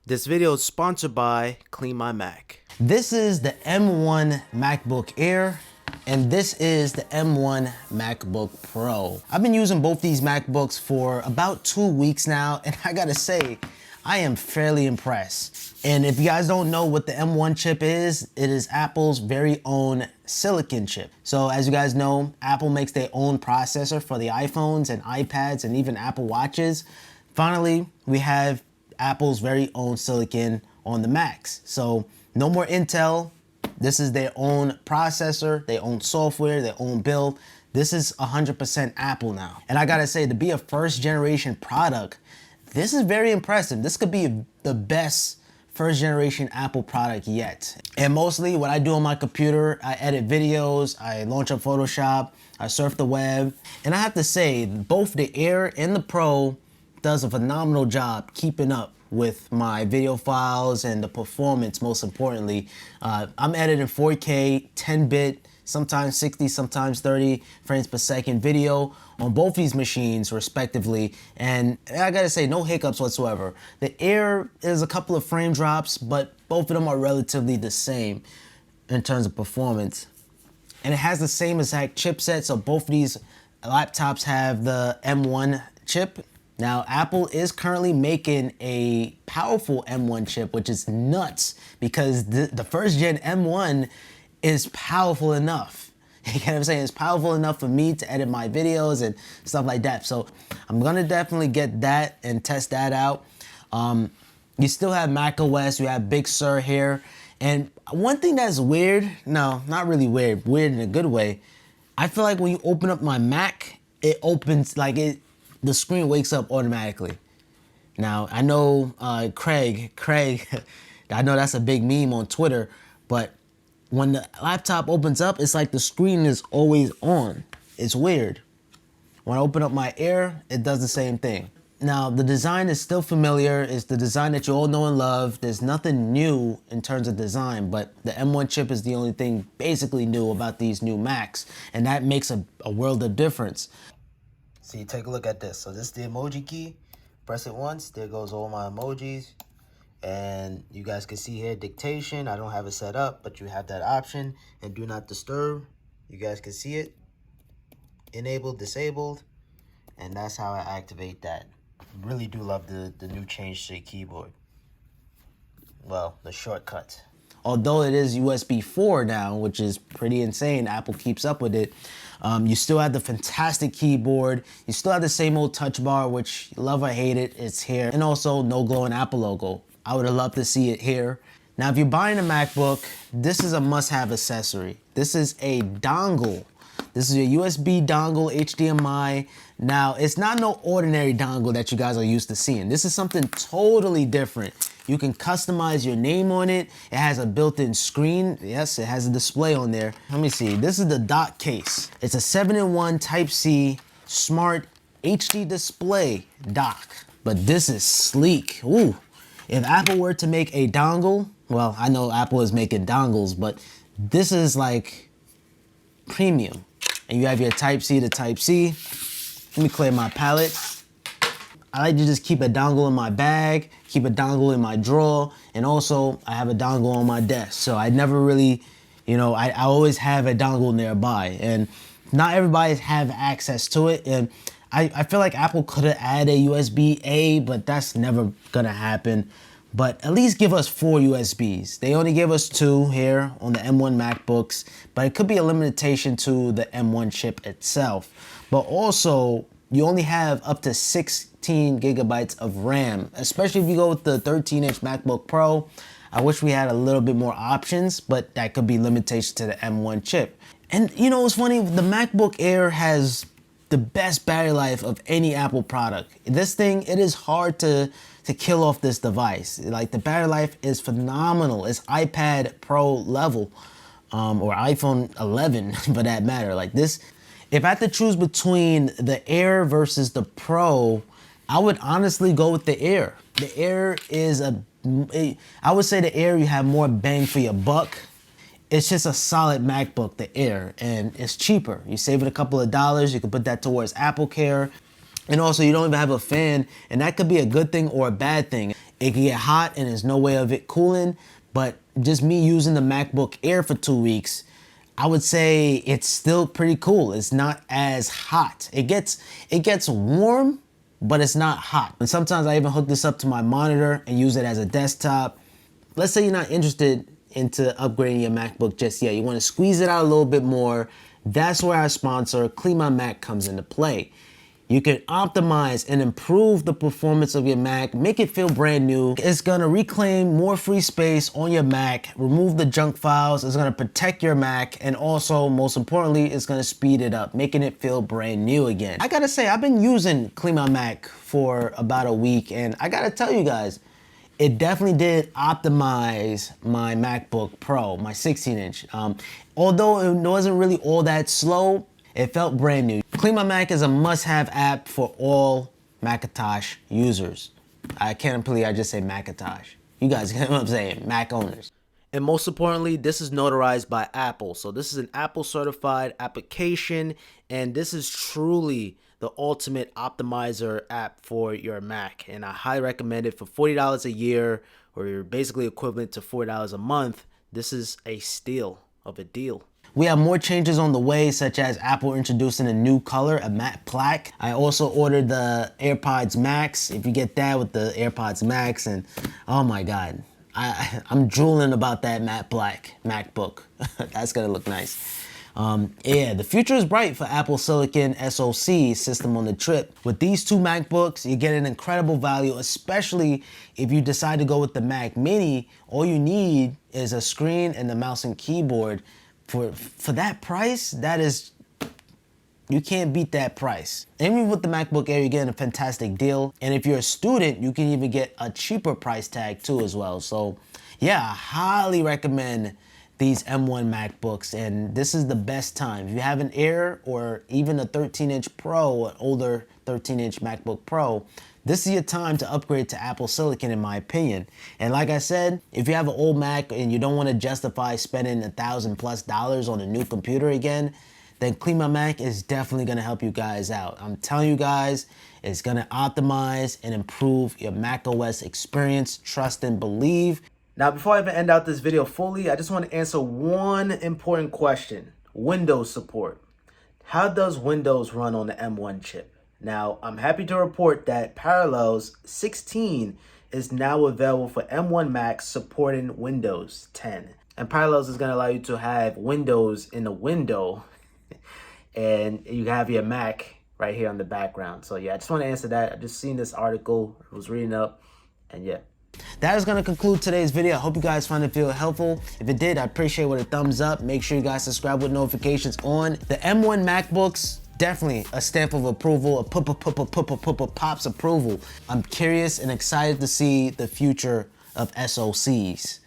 This video is sponsored by Clean My Mac. This is the M1 MacBook Air, and this is the M1 MacBook Pro. I've been using both these MacBooks for about 2 weeks now, and I gotta say, I am fairly impressed. And if you guys don't know what the M1 chip is, it is Apple's very own silicon chip. So as you guys know, Apple makes their own processor for the iPhones and iPads and even Apple Watches. Finally, we have Apple's very own silicon on the Macs. So no more Intel. This is their own processor, their own software, their own build. This is 100% Apple now. And I gotta say, to be a first generation product, this is very impressive. This could be the best first generation Apple product yet. And mostly what I do on my computer, I edit videos, I launch up Photoshop, I surf the web. And I have to say, both the Air and the Pro does a phenomenal job keeping up with my video files and the performance, most importantly. I'm editing 4K, 10-bit, sometimes 60, sometimes 30 frames per second video on both these machines respectively. And I gotta say, no hiccups whatsoever. The Air is a couple of frame drops, but both of them are relatively the same in terms of performance. And it has the same exact chipset, so both of these laptops have the M1 chip. Now, Apple is currently making a powerful M1 chip, which is nuts because the first gen M1 is powerful enough. You get what I'm saying? It's powerful enough for me to edit my videos and stuff like that. So I'm gonna definitely get that and test that out. You still have Mac OS, you have Big Sur here. And one thing that's weird, no, not really weird, weird in a good way. I feel like when you open up my Mac, it opens like the screen wakes up automatically. Now, I know Craig, I know that's a big meme on Twitter, but when the laptop opens up, it's like the screen is always on. It's weird. When I open up my Air, it does the same thing. Now, the design is still familiar. It's the design that you all know and love. There's nothing new in terms of design, but the M1 chip is the only thing basically new about these new Macs, and that makes a world of difference. So you take a look at this. So this is the emoji key. Press it once, there goes all my emojis. And you guys can see here, dictation. I don't have it set up, but you have that option. And do not disturb. You guys can see it. Enabled, disabled. And that's how I activate that. Really do love the new change to the keyboard. Well, the shortcut. Although it is USB 4 now, which is pretty insane, Apple keeps up with it. You still have the fantastic keyboard. You still have the same old touch bar, which love or hate it, it's here. And also no glowing Apple logo. I would have loved to see it here. Now, if you're buying a MacBook, this is a must-have accessory. This is a dongle. This is a USB dongle, HDMI. Now, it's not no ordinary dongle that you guys are used to seeing. This is something totally different. You can customize your name on it. It has a built-in screen. Yes, it has a display on there. Let me see. This is the dock case. It's a 7-in-1 Type-C smart HD display dock. But this is sleek. Ooh. If Apple were to make a dongle, well, I know Apple is making dongles, but this is like premium. And you have your Type-C to Type-C. Let me clear my palette. I like to just keep a dongle in my bag, keep a dongle in my drawer, and also I have a dongle on my desk. So I never really, I always have a dongle nearby, and not everybody have access to it. And I feel like Apple could have added a USB-A, but that's never gonna happen. But at least give us 4 USBs. They only give us 2 here on the M1 MacBooks, but it could be a limitation to the M1 chip itself. But also, you only have up to 16 gigabytes of RAM, especially if you go with the 13-inch MacBook Pro. I wish we had a little bit more options, but that could be limitation to the M1 chip. And it's funny, the MacBook Air has the best battery life of any Apple product. This thing, it is hard to kill off this device. Like, the battery life is phenomenal. It's iPad Pro level, or iPhone 11 for that matter. Like this, if I had to choose between the Air versus the Pro, I would honestly go with the Air. The Air is I would say the Air, you have more bang for your buck. It's just a solid MacBook, the Air, and it's cheaper. You save it a couple of dollars, you can put that towards Apple Care. And also, you don't even have a fan, and that could be a good thing or a bad thing. It can get hot and there's no way of it cooling, but just me using the MacBook Air for 2 weeks, I would say it's still pretty cool. It's not as hot. It gets warm, but it's not hot. And sometimes I even hook this up to my monitor and use it as a desktop. Let's say you're not interested into upgrading your MacBook just yet. You want to squeeze it out a little bit more. That's where our sponsor, Clean My Mac, comes into play. You can optimize and improve the performance of your Mac, make it feel brand new. It's gonna reclaim more free space on your Mac, remove the junk files, it's gonna protect your Mac, and also, most importantly, it's gonna speed it up, making it feel brand new again. I gotta say, I've been using Clean My Mac for about a week, and I gotta tell you guys, it definitely did optimize my MacBook Pro, my 16-inch. Although it wasn't really all that slow, it felt brand new. Clean My Mac is a must-have app for all Macintosh users. I can't believe I just say Macintosh. You guys get what I'm saying, Mac owners. And most importantly, this is notarized by Apple. So this is an Apple certified application, and this is truly the ultimate optimizer app for your Mac. And I highly recommend it for $40 a year, or you're basically equivalent to $4 a month. This is a steal of a deal. We have more changes on the way, such as Apple introducing a new color, a matte black. I also ordered the AirPods Max. If you get that with the AirPods Max, and oh my God, I'm drooling about that matte black MacBook. That's gonna look nice. Yeah, the future is bright for Apple Silicon SoC system on the chip. With these two MacBooks, you get an incredible value, especially if you decide to go with the Mac Mini. All you need is a screen and the mouse and keyboard. For that price, you can't beat that price. Even with the MacBook Air, you're getting a fantastic deal. And if you're a student, you can even get a cheaper price tag too as well. So yeah, I highly recommend these M1 MacBooks, and this is the best time. If you have an Air or even a 13-inch Pro, an older 13-inch MacBook Pro, this is your time to upgrade to Apple Silicon, in my opinion. And like I said, if you have an old Mac and you don't want to justify spending $1,000+ on a new computer again, then Clean My Mac is definitely going to help you guys out. I'm telling you guys, it's going to optimize and improve your macOS experience. Trust and believe. Now, before I even end out this video fully, I just want to answer one important question. Windows support. How does Windows run on the M1 chip? Now, I'm happy to report that Parallels 16 is now available for M1 Macs supporting Windows 10. And Parallels is going to allow you to have Windows in a window and you have your Mac right here on the background. So yeah, I just want to answer that. I just seen this article, I was reading up, and yeah. That is going to conclude today's video. I hope you guys found it helpful. If it did, I appreciate it with a thumbs up. Make sure you guys subscribe with notifications on. The M1 MacBooks, definitely a stamp of approval, a pops approval. I'm curious and excited to see the future of SoCs.